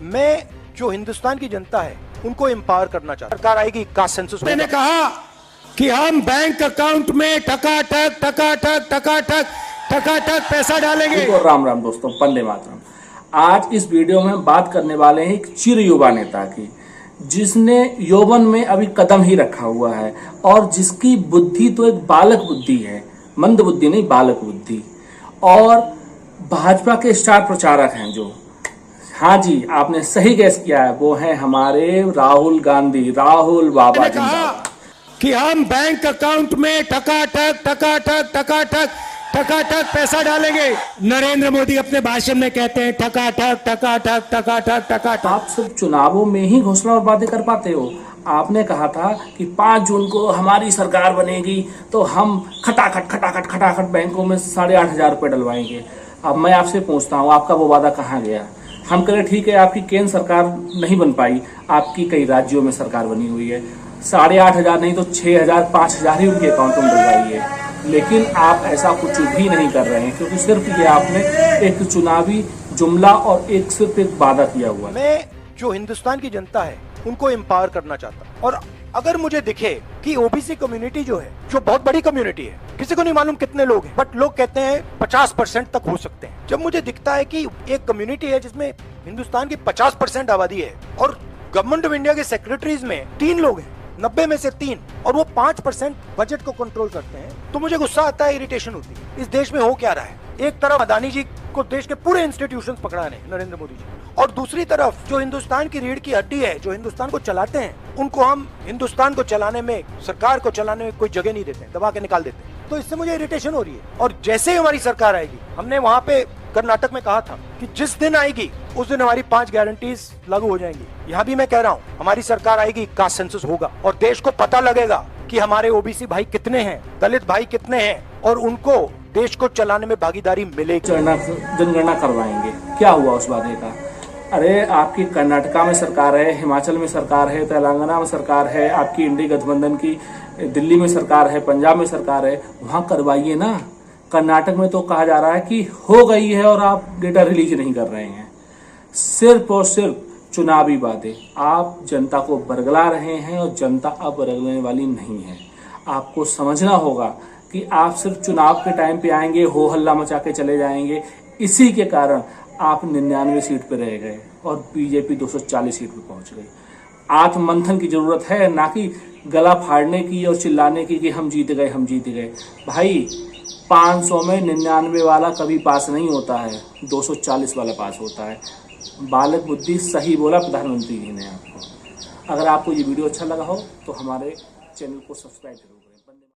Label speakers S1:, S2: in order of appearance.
S1: मैं जो हिंदुस्तान की जनता है उनको एम्पावर करना चाहता हूं। सरकार आएगी, कास्ट सेंसस
S2: मैंने कहा कि हम बैंक अकाउंट में टकाटक पैसा डालेंगे।
S3: राम राम दोस्तों, वंदे मातरम। आज इस वीडियो में हम बात करने वाले हैं एक चिर युवा नेता की, जिसने यौवन में अभी कदम ही रखा हुआ है और जिसकी बुद्धि तो एक बालक बुद्धि है, मंद बुद्धि नहीं, बालक बुद्धि। और भाजपा के स्टार प्रचारक हैं जो, हाँ जी आपने सही गैस किया है, वो हैं हमारे राहुल गांधी, राहुल बाबा जिंदाबाद।
S2: कि हम बैंक अकाउंट में टकाटक पैसा डालेंगे। नरेंद्र मोदी अपने भाषण में कहते हैं टकाटक।
S3: आप सिर्फ चुनावों में ही घोषणा और बातें कर पाते हो। आपने कहा था कि 5 जून को हमारी सरकार बनेगी तो हम खटाखट बैंकों में 8,500 रुपए डलवाएंगे। अब मैं आपसे पूछता हूँ, आपका वो वादा कहाँ गया? हम कह रहे ठीक है, आपकी केंद्र सरकार नहीं बन पाई, आपकी कई राज्यों में सरकार बनी हुई है, 8,500 नहीं तो 6,000 5,000 ही उनके अकाउंट में डलवाई है। लेकिन आप ऐसा कुछ भी नहीं कर रहे हैं, क्योंकि सिर्फ ये आपने एक चुनावी जुमला और सिर्फ एक वादा किया हुआ।
S1: मैं जो हिंदुस्तान की जनता है उनको एम्पावर करना चाहता हूं। और अगर मुझे दिखे कि ओबीसी कम्युनिटी जो है, जो बहुत बड़ी कम्युनिटी है, किसी को नहीं मालूम कितने लोग हैं, बट लोग कहते हैं 50% तक हो सकते हैं। जब मुझे दिखता है कि एक कम्युनिटी है जिसमें हिंदुस्तान की 50% आबादी है और गवर्नमेंट ऑफ इंडिया के सेक्रेटरीज में 3 लोग हैं, 90 में से 3, और वो 5% बजट को कंट्रोल करते हैं, तो मुझे गुस्सा आता है, इरिटेशन होती है। इस देश में हो क्या रहा है? एक तरफ अदानी जी को देश के पूरे इंस्टीट्यूशंस पकड़ाने नरेंद्र मोदी जी, और दूसरी तरफ जो हिंदुस्तान की रीढ़ की हड्डी है, जो हिंदुस्तान को चलाते हैं, उनको हम हिंदुस्तान को चलाने में, सरकार को चलाने में कोई जगह नहीं देते हैं, दबा के निकाल देते हैं। तो इससे मुझे इरिटेशन हो रही है। और जैसे ही हमारी सरकार आएगी, हमने वहाँ पे कर्नाटक में कहा था कि जिस दिन आएगी उस दिन हमारी 5 गारंटीज लागू हो जाएंगी। यहाँ भी मैं कह रहा हूँ, हमारी सरकार आएगी, कास्ट सेंसस होगा और देश को पता लगेगा कि हमारे ओबीसी भाई कितने हैं, दलित भाई कितने हैं, और उनको देश को चलाने में भागीदारी मिलेगी।
S3: जनगणना करवाएंगे। क्या हुआ उस वादे का? अरे आपकी कर्नाटका में सरकार है, हिमाचल में सरकार है, तेलंगाना में सरकार है, आपकी इंडी गठबंधन की दिल्ली में सरकार है, पंजाब में सरकार है, वहां करवाइए ना। कर्नाटक में तो कहा जा रहा है कि हो गई है और आप डेटा रिलीज नहीं कर रहे हैं। सिर्फ और सिर्फ चुनावी बातें, आप जनता को बरगला रहे हैं और जनता अब बरगलने वाली नहीं है। आपको समझना होगा कि आप सिर्फ चुनाव के टाइम पे आएंगे, हो हल्ला मचा के चले जाएंगे। इसी के कारण आप 99 सीट पे रह गए और बीजेपी 240 सीट पे पहुंच गई। आत्ममंथन की जरूरत है, ना कि गला फाड़ने की और चिल्लाने की कि हम जीत गए। भाई 500 में 99 वाला कभी पास नहीं होता है, 240 वाला पास होता है। बालक बुद्धि सही बोला प्रधानमंत्री जी ने आपको। अगर आपको ये वीडियो अच्छा लगा हो तो हमारे चैनल को सब्सक्राइब करो।